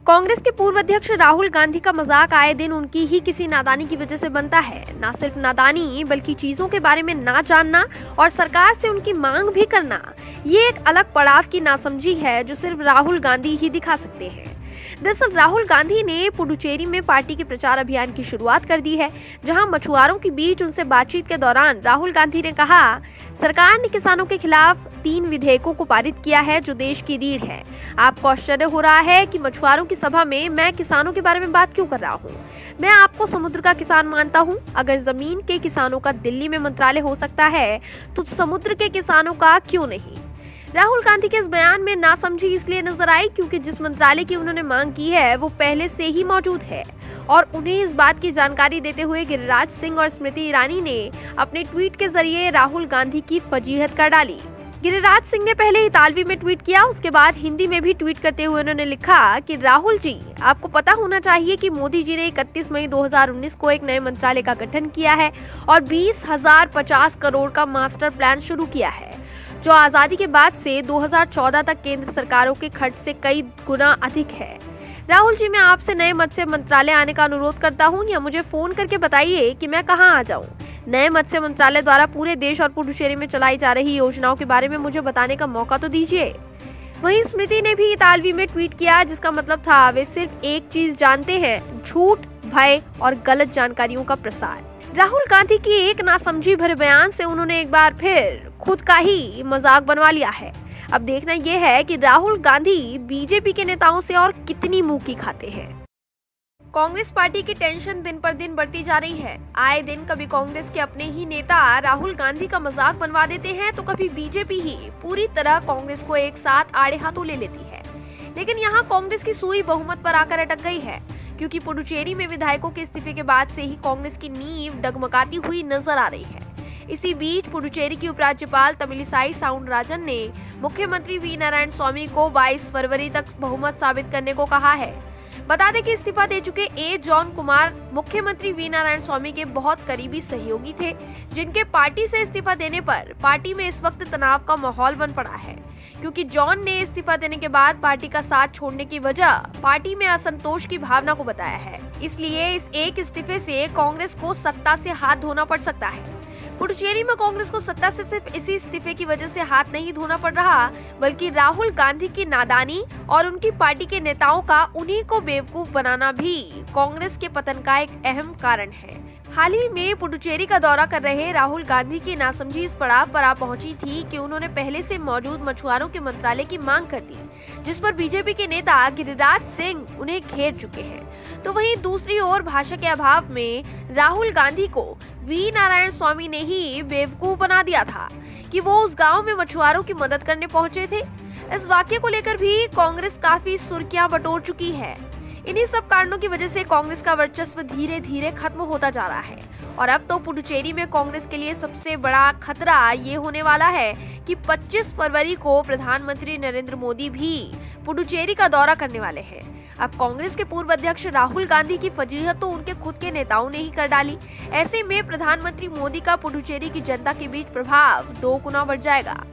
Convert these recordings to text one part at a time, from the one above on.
कांग्रेस के पूर्व अध्यक्ष राहुल गांधी का मजाक आए दिन उनकी ही किसी नादानी की वजह से बनता है। न सिर्फ नादानी बल्कि चीजों के बारे में ना जानना और सरकार से उनकी मांग भी करना, ये एक अलग पड़ाव की नासमझी है जो सिर्फ राहुल गांधी ही दिखा सकते हैं। दरअसल राहुल गांधी ने पुडुचेरी में पार्टी के प्रचार अभियान की शुरुआत कर दी है, जहां मछुआरों के बीच उनसे बातचीत के दौरान राहुल गांधी ने कहा, सरकार ने किसानों के खिलाफ 3 विधेयकों को पारित किया है जो देश की रीढ़ है। आपको आश्चर्य हो रहा है कि मछुआरों की सभा में मैं किसानों के बारे में बात क्यों कर रहा हूँ। मैं आपको समुद्र का किसान मानता हूँ। अगर जमीन के किसानों का दिल्ली में मंत्रालय हो सकता है तो समुद्र के किसानों का क्यों नहीं। राहुल गांधी के इस बयान में नासमझी इसलिए नजर आई क्योंकि जिस मंत्रालय की उन्होंने मांग की है वो पहले से ही मौजूद है और उन्हें इस बात की जानकारी देते हुए गिरिराज सिंह और स्मृति ईरानी ने अपने ट्वीट के जरिए राहुल गांधी की फजीहत कर डाली। गिरिराज सिंह ने पहले इतालवी में ट्वीट किया, उसके बाद हिंदी में भी ट्वीट करते हुए उन्होंने लिखा कि राहुल जी, आपको पता होना चाहिए कि मोदी जी ने 31 मई 2019 को एक नए मंत्रालय का गठन किया है और 20,050 करोड़ का मास्टर प्लान शुरू किया है, जो आजादी के बाद से 2014 तक केंद्र सरकारों के खर्च से कई गुना अधिक है। राहुल जी, मैं आपसे नए मत्स्य मंत्रालय आने का अनुरोध करता हूं या मुझे फोन करके बताइए कि मैं कहां आ जाऊं। नए मत्स्य मंत्रालय द्वारा पूरे देश और पुडुचेरी में चलाई जा रही योजनाओं के बारे में मुझे बताने का मौका तो दीजिए। वहीं स्मृति ने भी इतालवी में ट्वीट किया, जिसका मतलब था वे सिर्फ एक चीज जानते हैं, झूठ, भय और गलत जानकारियों का प्रसार। राहुल गांधी की एक नासमझी भरे बयान से उन्होंने एक बार फिर खुद का ही मजाक बनवा लिया है। अब देखना यह है कि राहुल गांधी बीजेपी के नेताओं से और कितनी मुंह की खाते हैं। कांग्रेस पार्टी की टेंशन दिन पर दिन बढ़ती जा रही है। आए दिन कभी कांग्रेस के अपने ही नेता राहुल गांधी का मजाक बनवा देते हैं तो कभी बीजेपी ही पूरी तरह कांग्रेस को एक साथ आड़े हाथों ले लेती है। लेकिन यहाँ कांग्रेस की सुई बहुमत पर आकर अटक गई है, क्योंकि पुडुचेरी में विधायकों के इस्तीफे के बाद से ही कांग्रेस की नींव डगमगाती हुई नजर आ रही है। इसी बीच पुडुचेरी की उपराज्यपाल तमिलिसाई साउंडराजन ने मुख्यमंत्री वी नारायण स्वामी को 22 फरवरी तक बहुमत साबित करने को कहा है। बता दें कि इस्तीफा दे चुके ए जॉन कुमार मुख्यमंत्री वी नारायण स्वामी के बहुत करीबी सहयोगी थे, जिनके पार्टी से इस्तीफा देने पर पार्टी में इस वक्त तनाव का माहौल बन पड़ा है, क्योंकि जॉन ने इस्तीफा देने के बाद पार्टी का साथ छोड़ने की वजह पार्टी में असंतोष की भावना को बताया है। इसलिए इस एक इस्तीफे से कांग्रेस को सत्ता से हाथ धोना पड़ सकता है। पुडुचेरी में कांग्रेस को सत्ता से सिर्फ इसी इस्तीफे की वजह से हाथ नहीं धोना पड़ रहा, बल्कि राहुल गांधी की नादानी और उनकी पार्टी के नेताओं का उन्हीं को बेवकूफ बनाना भी कांग्रेस के पतन का एक अहम कारण है। हाल ही में पुडुचेरी का दौरा कर रहे राहुल गांधी की नासमझी इस पड़ाव पर आ पहुंची थी कि उन्होंने पहले से मौजूद मछुआरों के मंत्रालय की मांग कर दी, जिस पर बीजेपी के नेता गिरिराज सिंह उन्हें घेर चुके हैं। तो वहीं दूसरी ओर भाषा के अभाव में राहुल गांधी को वी नारायण स्वामी ने ही बेवकूफ बना दिया था कि वो उस गांव में मछुआरों की मदद करने पहुंचे थे। इस वाक्य को लेकर भी कांग्रेस काफी सुर्खियां बटोर चुकी है। इन्हीं सब कारणों की वजह से कांग्रेस का वर्चस्व धीरे धीरे खत्म होता जा रहा है और अब तो पुडुचेरी में कांग्रेस के लिए सबसे बड़ा खतरा ये होने वाला है कि 25 फरवरी को प्रधानमंत्री नरेंद्र मोदी भी पुडुचेरी का दौरा करने वाले हैं। अब कांग्रेस के पूर्व अध्यक्ष राहुल गांधी की फजीहत तो उनके खुद के नेताओं ने ही कर डाली। ऐसे में प्रधानमंत्री मोदी का पुडुचेरी की जनता के बीच प्रभाव 2 गुना बढ़ जाएगा।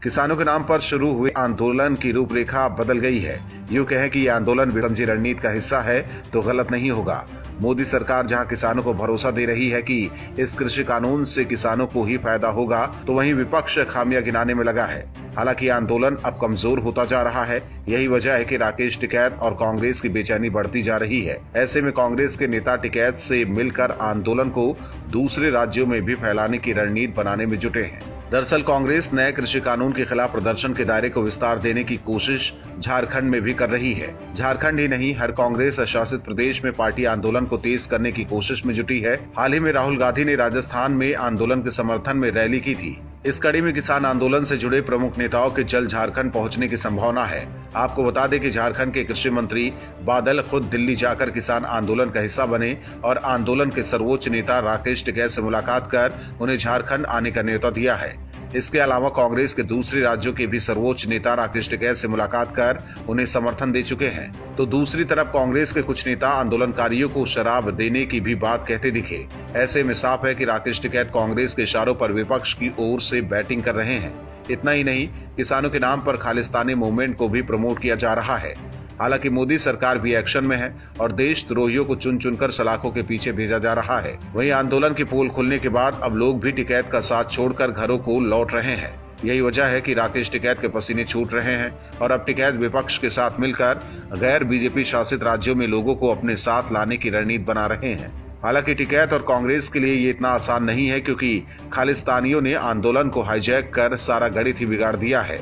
किसानों के नाम पर शुरू हुए आंदोलन की रूपरेखा बदल गई है। यूं कहें कि यह आंदोलन बेसमझी रणनीति का हिस्सा है तो गलत नहीं होगा। मोदी सरकार जहां किसानों को भरोसा दे रही है कि इस कृषि कानून से किसानों को ही फायदा होगा, तो वहीं विपक्ष खामियां गिनाने में लगा है। हालांकि आंदोलन अब कमजोर होता जा रहा है। यही वजह है कि राकेश टिकैत और कांग्रेस की बेचैनी बढ़ती जा रही है। ऐसे में कांग्रेस के नेता टिकैत से मिलकर आंदोलन को दूसरे राज्यों में भी फैलाने की रणनीति बनाने में जुटे हैं। दरअसल कांग्रेस नए कृषि कानून के खिलाफ प्रदर्शन के दायरे को विस्तार देने की कोशिश झारखंड में भी कर रही है। झारखंड ही नहीं, हर कांग्रेस शासित प्रदेश में पार्टी आंदोलन को तेज करने की कोशिश में जुटी है। हाल ही में राहुल गांधी ने राजस्थान में आंदोलन के समर्थन में रैली की थी। इस कड़ी में किसान आंदोलन से जुड़े प्रमुख नेताओं के जल्द झारखंड पहुंचने की संभावना है। आपको बता दें कि झारखंड के कृषि मंत्री बादल खुद दिल्ली जाकर किसान आंदोलन का हिस्सा बने और आंदोलन के सर्वोच्च नेता राकेश टिकैत से मुलाकात कर उन्हें झारखंड आने का न्योता दिया है। इसके अलावा कांग्रेस के दूसरे राज्यों के भी सर्वोच्च नेता राकेश टिकैत से मुलाकात कर उन्हें समर्थन दे चुके हैं। तो दूसरी तरफ कांग्रेस के कुछ नेता आंदोलनकारियों को शराब देने की भी बात कहते दिखे। ऐसे में साफ है कि राकेश टिकैत कांग्रेस के इशारों पर विपक्ष की ओर से बैटिंग कर रहे हैं। इतना ही नहीं, किसानों के नाम पर खालिस्तानी मूवमेंट को भी प्रमोट किया जा रहा है। हालांकि मोदी सरकार भी एक्शन में है और देशद्रोहियों को चुन चुनकर सलाखों के पीछे भेजा जा रहा है। वहीं आंदोलन की पोल खुलने के बाद अब लोग भी टिकैत का साथ छोड़कर घरों को लौट रहे हैं। यही वजह है कि राकेश टिकैत के पसीने छूट रहे हैं और अब टिकैत विपक्ष के साथ मिलकर गैर बीजेपी शासित राज्यों में लोगों को अपने साथ लाने की रणनीति बना रहे हैं। हालांकि टिकैत और कांग्रेस के लिए ये इतना आसान नहीं है, क्योंकि खालिस्तानियों ने आंदोलन को हाईजैक कर सारा गणित ही बिगाड़ दिया है।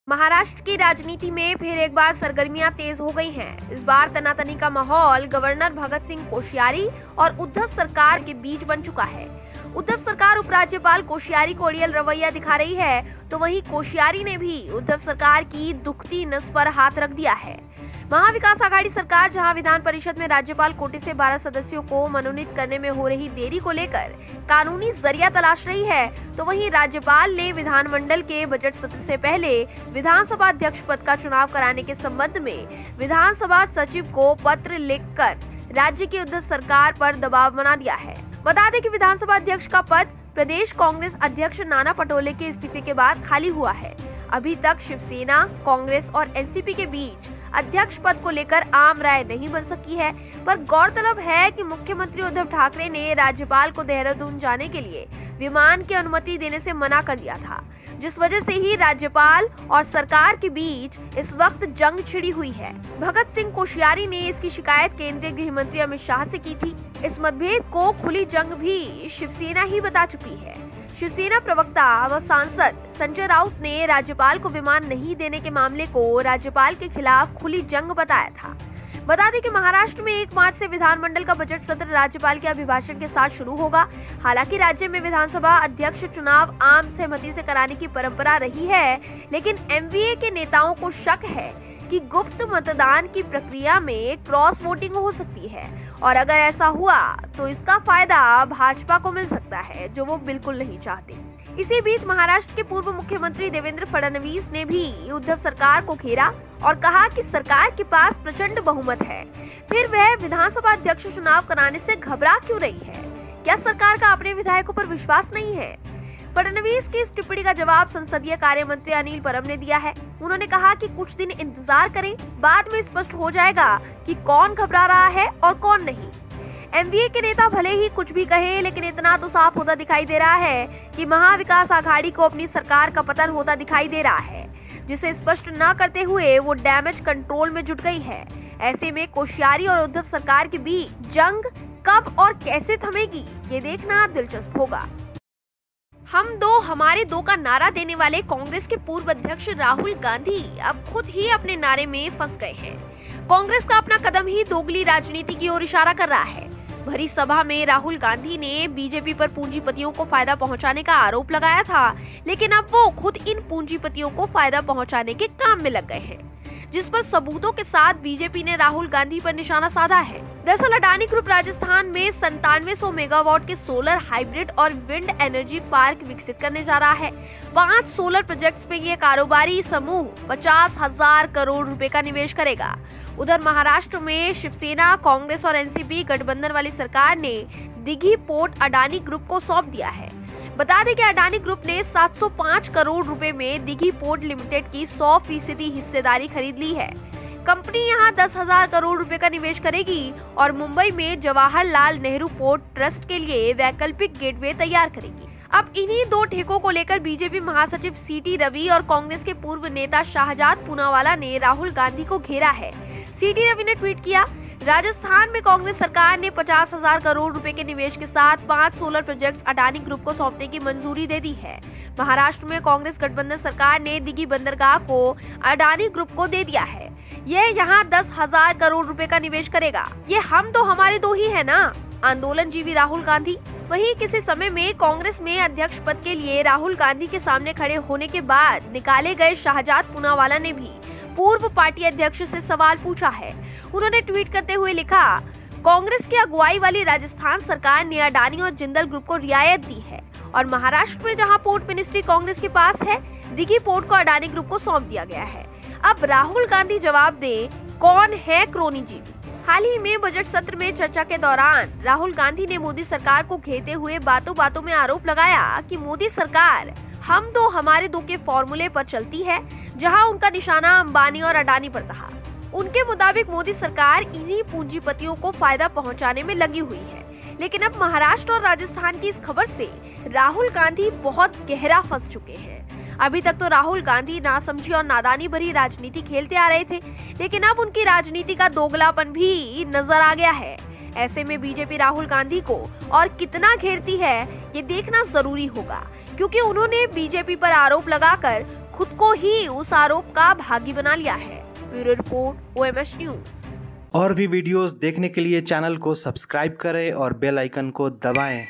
महाराष्ट्र की राजनीति में फिर एक बार सरगर्मियां तेज हो गई हैं। इस बार तनातनी का माहौल गवर्नर भगत सिंह कोश्यारी और उद्धव सरकार के बीच बन चुका है। उद्धव सरकार उपराज्यपाल कोश्यारी को अड़ियल रवैया दिखा रही है, तो वहीं कोश्यारी ने भी उद्धव सरकार की दुखती नस पर हाथ रख दिया है। महाविकास आघाड़ी सरकार जहां विधान परिषद में राज्यपाल कोटे से 12 सदस्यों को मनोनीत करने में हो रही देरी को लेकर कानूनी जरिया तलाश रही है, तो वहीं राज्यपाल ने विधानमंडल के बजट सत्र से पहले विधानसभा अध्यक्ष पद का चुनाव कराने के संबंध में विधानसभा सचिव को पत्र लिखकर राज्य की उद्धव सरकार पर दबाव बना दिया है। बता दें कि विधानसभा अध्यक्ष का पद प्रदेश कांग्रेस अध्यक्ष नाना पटोले के इस्तीफे के बाद खाली हुआ है। अभी तक शिवसेना, कांग्रेस और एनसीपी के बीच अध्यक्ष पद को लेकर आम राय नहीं बन सकी है, पर गौरतलब है कि मुख्यमंत्री उद्धव ठाकरे ने राज्यपाल को देहरादून जाने के लिए विमान की अनुमति देने से मना कर दिया था, जिस वजह से ही राज्यपाल और सरकार के बीच इस वक्त जंग छिड़ी हुई है। भगत सिंह कोश्यारी ने इसकी शिकायत केंद्रीय गृह मंत्री अमित शाह से की थी। इस मतभेद को खुली जंग भी शिवसेना ही बता चुकी है। शिवसेना प्रवक्ता व सांसद संजय राउत ने राज्यपाल को विमान नहीं देने के मामले को राज्यपाल के खिलाफ खुली जंग बताया था। बता दें कि महाराष्ट्र में 1 मार्च से विधानमंडल का बजट सत्र राज्यपाल के अभिभाषण के साथ शुरू होगा। हालांकि राज्य में विधानसभा अध्यक्ष चुनाव आम सहमति से कराने की परंपरा रही है, लेकिन एमवीए के नेताओं को शक है कि गुप्त मतदान की प्रक्रिया में क्रॉस वोटिंग हो सकती है, और अगर ऐसा हुआ तो इसका फायदा भाजपा को मिल सकता है, जो वो बिल्कुल नहीं चाहते। इसी बीच महाराष्ट्र के पूर्व मुख्यमंत्री देवेंद्र फडणवीस ने भी उद्धव सरकार को घेरा और कहा कि सरकार के पास प्रचंड बहुमत है, फिर वह विधानसभा अध्यक्ष चुनाव कराने से घबरा क्यों रही है? क्या सरकार का अपने विधायकों पर विश्वास नहीं है? फडणवीस की इस टिप्पणी का जवाब संसदीय कार्य मंत्री अनिल परब ने दिया है। उन्होंने कहा कि कुछ दिन इंतजार करें, बाद में स्पष्ट हो जाएगा कि कौन घबरा रहा है और कौन नहीं। एमवीए के नेता भले ही कुछ भी कहे, लेकिन इतना तो साफ होता दिखाई दे रहा है कि महाविकास आघाड़ी को अपनी सरकार का पतन होता दिखाई दे रहा है, जिसे स्पष्ट न करते हुए वो डैमेज कंट्रोल में जुट गई है। ऐसे में कोश्यारी और उद्धव सरकार के बीच जंग कब और कैसे थमेगी, ये देखना दिलचस्प होगा। हम दो हमारे दो का नारा देने वाले कांग्रेस के पूर्व अध्यक्ष राहुल गांधी अब खुद ही अपने नारे में फंस गए हैं। कांग्रेस का अपना कदम ही दोगली राजनीति की ओर इशारा कर रहा है। भरी सभा में राहुल गांधी ने बीजेपी पर पूंजीपतियों को फायदा पहुंचाने का आरोप लगाया था, लेकिन अब वो खुद इन पूंजीपतियों को फायदा पहुंचाने के काम में लग गए हैं, जिस पर सबूतों के साथ बीजेपी ने राहुल गांधी पर निशाना साधा है। दरअसल अडानी ग्रुप राजस्थान में 9700 मेगावाट के सोलर, हाइब्रिड और विंड एनर्जी पार्क विकसित करने जा रहा है। 5 सोलर प्रोजेक्ट्स पे ये कारोबारी समूह 50,000 करोड़ रुपए का निवेश करेगा। उधर महाराष्ट्र में शिवसेना, कांग्रेस और एनसीपी गठबंधन वाली सरकार ने दिघी पोर्ट अडानी ग्रुप को सौंप दिया है। बता दें कि अडानी ग्रुप ने 705 करोड़ रुपए में दिघी पोर्ट लिमिटेड की 100% हिस्सेदारी खरीद ली है। कंपनी यहां 10,000 करोड़ रुपए का निवेश करेगी और मुंबई में जवाहरलाल नेहरू पोर्ट ट्रस्ट के लिए वैकल्पिक गेटवे तैयार करेगी। अब इन्हीं 2 ठेकों को लेकर बीजेपी महासचिव सीटी रवि और कांग्रेस के पूर्व नेता शाहजाद पूनावाला ने राहुल गांधी को घेरा है। सीटी रवि ने ट्वीट किया, राजस्थान में कांग्रेस सरकार ने 50,000 करोड़ रुपए के निवेश के साथ 5 सोलर प्रोजेक्ट्स अडानी ग्रुप को सौंपने की मंजूरी दे दी है। महाराष्ट्र में कांग्रेस गठबंधन सरकार ने दिघी बंदरगाह को अडानी ग्रुप को दे दिया है। यह यहाँ 10,000 करोड़ रुपए का निवेश करेगा। ये हम तो हमारे दो ही है ना, आंदोलन जीवी राहुल गांधी। वहीं किसी समय में कांग्रेस में अध्यक्ष पद के लिए राहुल गांधी के सामने खड़े होने के बाद निकाले गए शाहजाद पूनावाला ने भी पूर्व पार्टी अध्यक्ष से सवाल पूछा है। उन्होंने ट्वीट करते हुए लिखा, कांग्रेस की अगुवाई वाली राजस्थान सरकार ने अडानी और जिंदल ग्रुप को रियायत दी है और महाराष्ट्र में जहां पोर्ट मिनिस्ट्री कांग्रेस के पास है, दिघी पोर्ट को अडानी ग्रुप को सौंप दिया गया है। अब राहुल गांधी जवाब दें, कौन है क्रोनी जीवी? हाल ही में बजट सत्र में चर्चा के दौरान राहुल गांधी ने मोदी सरकार को घेरते हुए बातों बातों में आरोप लगाया कि मोदी सरकार हम दो हमारे दो के फॉर्मूले पर चलती है, जहां उनका निशाना अंबानी और अडानी पर था। उनके मुताबिक मोदी सरकार इन्हीं पूंजीपतियों को फायदा पहुंचाने में लगी हुई है। लेकिन अब महाराष्ट्र और राजस्थान की इस खबर से राहुल गांधी बहुत गहरा फंस चुके हैं। अभी तक तो राहुल गांधी नासमझी और नादानी भरी राजनीति खेलते आ रहे थे, लेकिन अब उनकी राजनीति का दोगलापन भी नजर आ गया है। ऐसे में बीजेपी राहुल गांधी को और कितना घेरती है ये देखना जरूरी होगा, क्योंकि उन्होंने बीजेपी पर आरोप लगाकर खुद को ही उस आरोप का भागी बना लिया है। Bureau report, OMS news. और भी वीडियोस देखने के लिए चैनल को सब्सक्राइब करें और बेल आइकन को दबाएं।